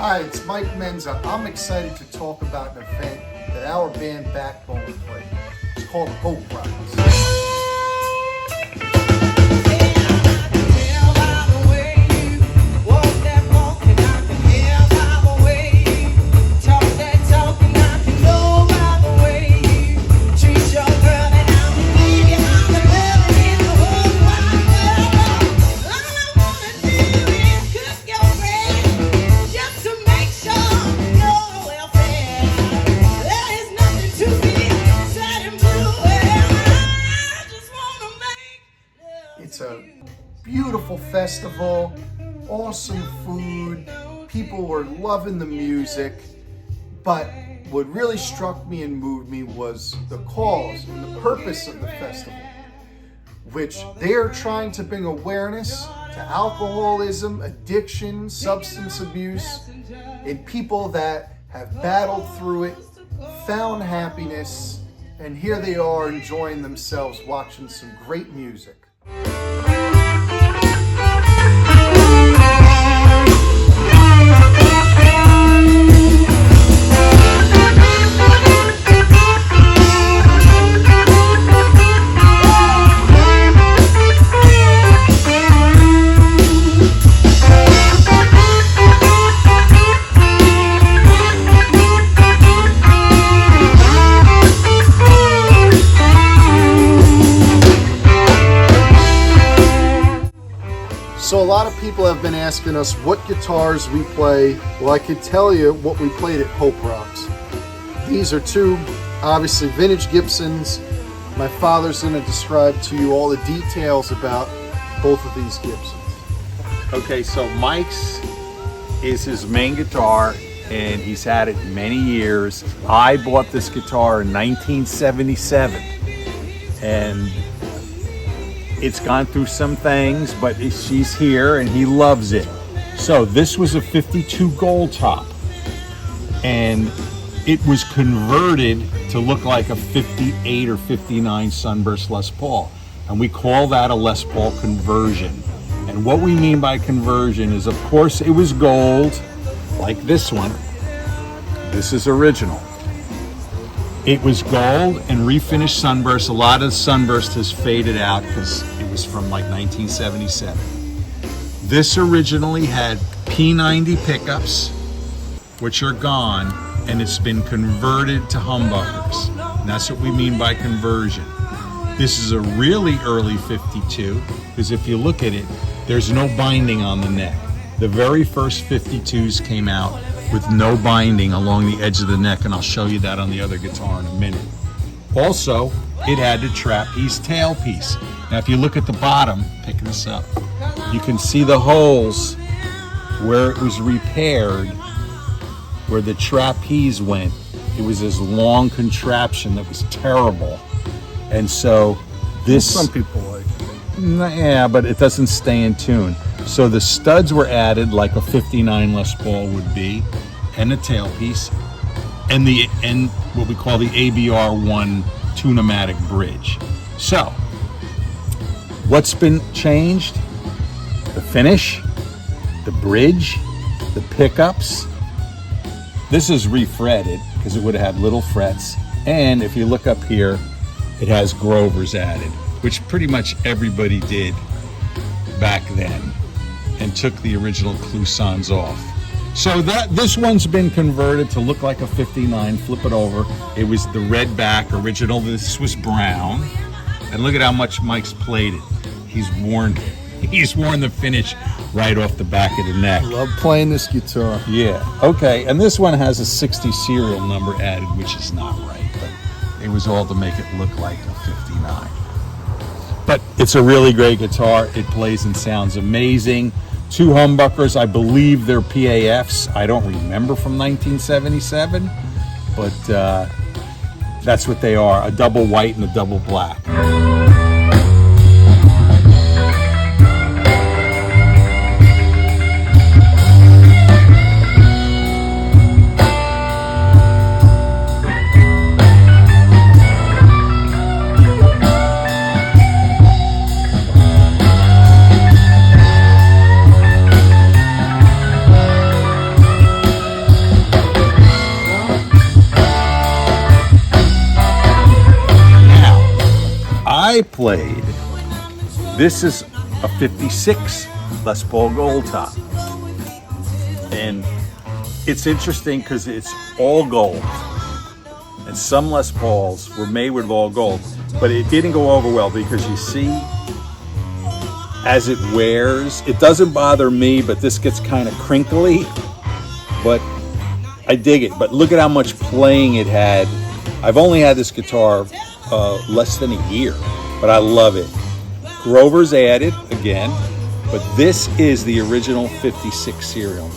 Hi, it's Mike Menza. I'm excited to talk about an event that our band Backbone played. It's called Hope Rocks. It's a beautiful festival, awesome food, people were loving the music, but what really struck me and moved me was the cause and the purpose of the festival, which they are trying to bring awareness to alcoholism, addiction, substance abuse, and people that have battled through it, found happiness, and here they are enjoying themselves watching some great music. So a lot of people have been asking us what guitars we play. Well, I could tell you what we played at Hope Rocks. These are two, obviously, vintage Gibsons. My father's going to describe to you all the details about both of these Gibsons. Okay, so Mike's is his main guitar, and he's had it many years. I bought this guitar in 1977, and it's gone through some things, but she's here and he loves it. So this was a 52 gold top, and it was converted to look like a 58 or 59 Sunburst Les Paul. And we call that a Les Paul conversion. And what we mean by conversion is, of course, it was gold, like this one. This is original. It was gold and refinished Sunburst. A lot of the Sunburst has faded out because it was from like 1977. This originally had P90 pickups, which are gone, and it's been converted to humbuckers. And that's what we mean by conversion. This is a really early 52, because if you look at it, there's no binding on the neck. The very first 52s came out with no binding along the edge of the neck, and I'll show you that on the other guitar in a minute. Also, it had the trapeze tailpiece. Now if you look at the bottom, pick this up, you can see the holes where it was repaired, where the trapeze went. It was this long contraption that was terrible. And so this... Some people like it. Yeah, but it doesn't stay in tune. So the studs were added like a 59 Les Paul would be, and a tailpiece, and what we call the ABR1 Tune-O-Matic bridge. So, what's been changed? The finish, the bridge, the pickups. This is refretted because it would have had little frets, and if you look up here, it has Grovers added, which pretty much everybody did back then, and took the original Clousons off. So this one's been converted to look like a 59. Flip it over. It was the red back original. This was brown. And look at how much Mike's played it. He's worn the finish right off the back of the neck. Love playing this guitar. Yeah. Okay. And this one has a 60 serial number added, which is not right, but it was all to make it look like a 59. But it's a really great guitar. It plays and sounds amazing. Two humbuckers, I believe they're PAFs. I don't remember from 1977, but that's what they are, a double white and a double black. I played, this is a 56 Les Paul Gold Top. And it's interesting because it's all gold. And some Les Pauls were made with all gold, but it didn't go over well because you see, as it wears, it doesn't bother me, but this gets kind of crinkly, but I dig it. But look at how much playing it had. I've only had this guitar less than a year, but I love it. Grover's added again, but this is the original 56 serial.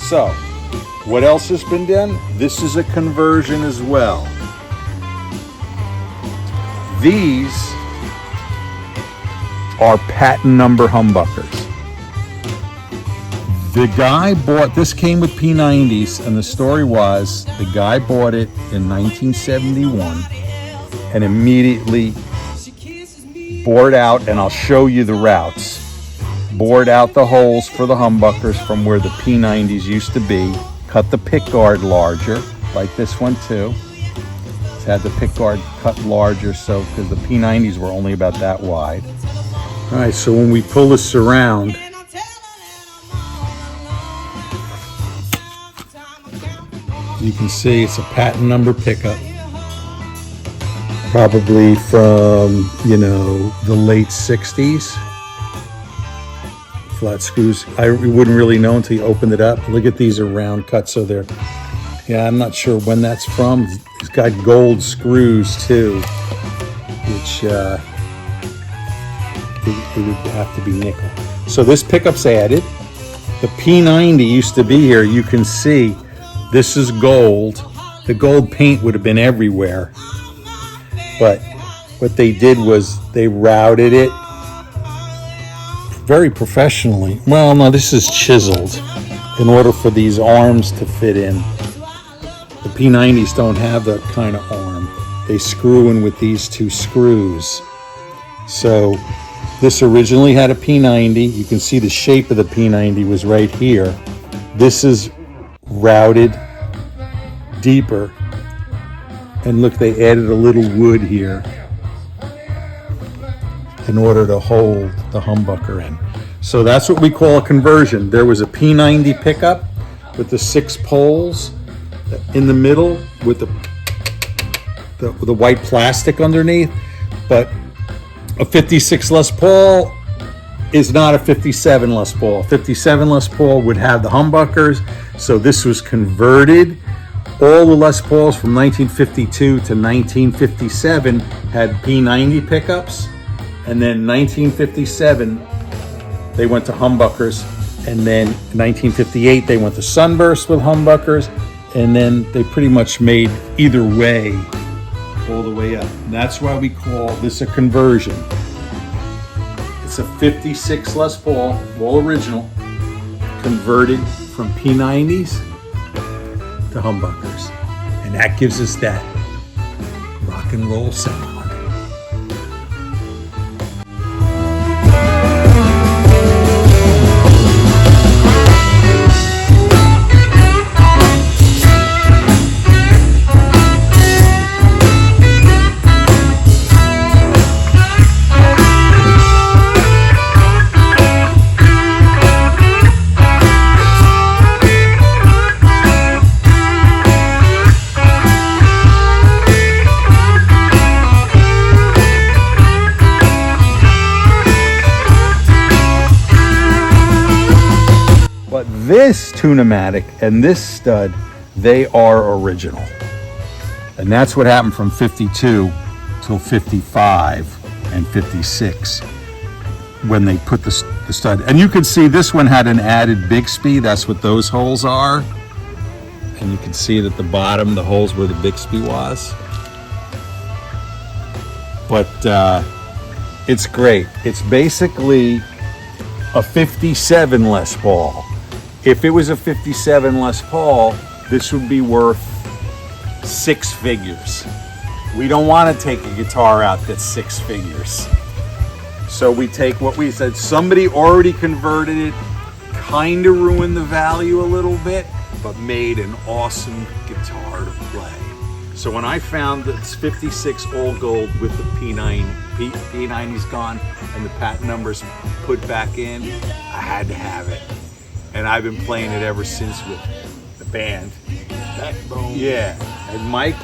So, what else has been done? This is a conversion as well. These are patent number humbuckers. The guy bought, this came with P90s, and the story was the guy bought it in 1971 and immediately bored out, and I'll show you the routes. Bored out the holes for the humbuckers from where the P90s used to be, cut the pick guard larger, like this one too. It's had the pick guard cut larger, so because the P90s were only about that wide. All right, so when we pull this around, you can see it's a patent number pickup. Probably from, the late 60s. Flat screws. I wouldn't really know until you opened it up. Look at these are round cuts, so they're, I'm not sure when that's from. It's got gold screws too, which it would have to be nickel. So this pickup's added. The P90 used to be here. You can see this is gold. The gold paint would have been everywhere, but what they did was they routed it very professionally. Well, no, this is chiseled in order for these arms to fit in. The P90s don't have that kind of arm. They screw in with these two screws. So this originally had a P90. You can see the shape of the P90 was right here. This is routed deeper. And look, they added a little wood here in order to hold the humbucker in. So that's what we call a conversion. There was a P90 pickup with the 6 poles in the middle with the white plastic underneath, but a 56 Les Paul is not a 57 Les Paul. 57 Les Paul would have the humbuckers, so this was converted. All the Les Pauls from 1952 to 1957 had P90 pickups. And then 1957, they went to humbuckers. And then 1958, they went to Sunburst with humbuckers. And then they pretty much made either way, all the way up. And that's why we call this a conversion. It's a 56 Les Paul, all original, converted from P90s to humbuckers. And that gives us that rock and roll sound. This Tune-o-matic and this stud, they are original. And that's what happened from 52 till 55 and 56 when they put the stud. And you can see this one had an added Bixby. That's what those holes are. And you can see it at the bottom, the holes where the Bixby was. But it's great. It's basically a 57 Les Paul. If it was a 57 Les Paul, this would be worth 6 figures. We don't want to take a guitar out that's 6 figures. So we take what we said, somebody already converted it, kind of ruined the value a little bit, but made an awesome guitar to play. So when I found that it's 56 all gold with the P90's gone and the patent numbers put back in, I had to have it. And I've been playing it ever since with the band. Backbone. Yeah, and Mike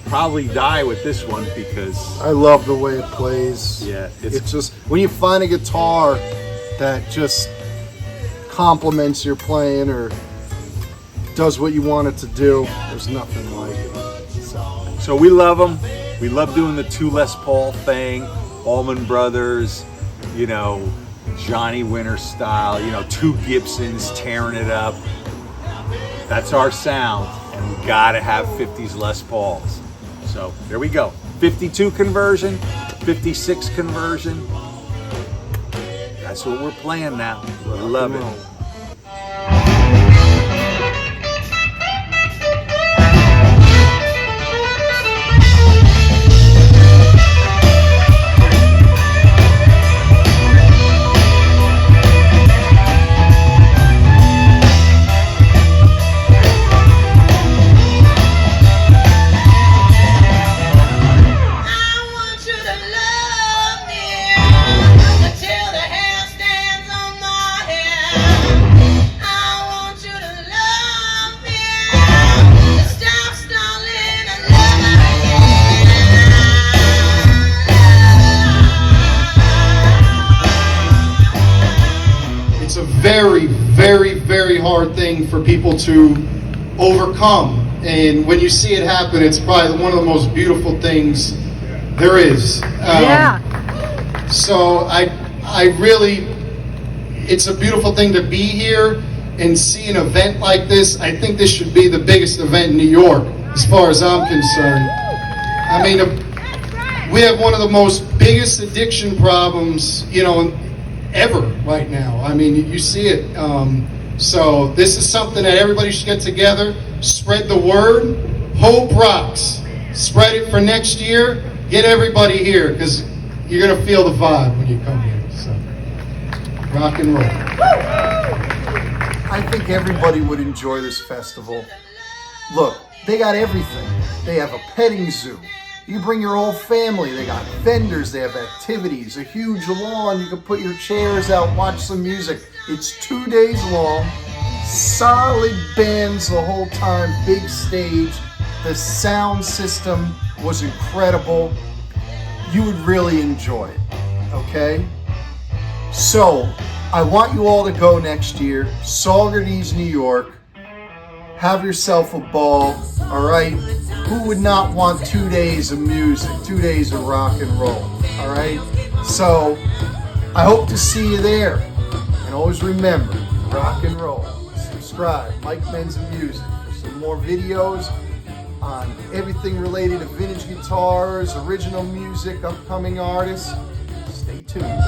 probably die with this one because I love the way it plays. Yeah, it's just when you find a guitar that just complements your playing or does what you want it to do, there's nothing like it. So we love them. We love doing the 2 Les Paul thing, Allman Brothers, you know, Johnny Winter style, you know, 2 Gibsons tearing it up. That's our sound, and we gotta have 50s Les Pauls. So there we go. 52 conversion, 56 conversion. That's what we're playing now. We love it. Very, very, very hard thing for people to overcome, and when you see it happen, it's probably one of the most beautiful things there is. So I really, it's a beautiful thing to be here and see an event like this. I think this should be the biggest event in New York, as far as I'm concerned. I mean, we have one of the most biggest addiction problems, you know, ever right now. I mean, you see it. So this is something that everybody should get together, spread the word. Hope rocks. Spread it for next year. Get everybody here, because you're gonna feel the vibe when you come here. So, rock and roll. I think everybody would enjoy this festival. Look, they got everything. They have a petting zoo. You bring your whole family. They got vendors, they have activities, a huge lawn. You can put your chairs out, watch some music. It's 2 days long, solid bands the whole time, big stage. The sound system was incredible. You would really enjoy it, okay? So, I want you all to go next year, Saugerties, New York. Have yourself a ball, all right? Who would not want 2 days of music, 2 days of rock and roll, all right? So, I hope to see you there. And always remember, rock and roll. Subscribe, Mike Menza Music, for some more videos on everything related to vintage guitars, original music, upcoming artists. Stay tuned.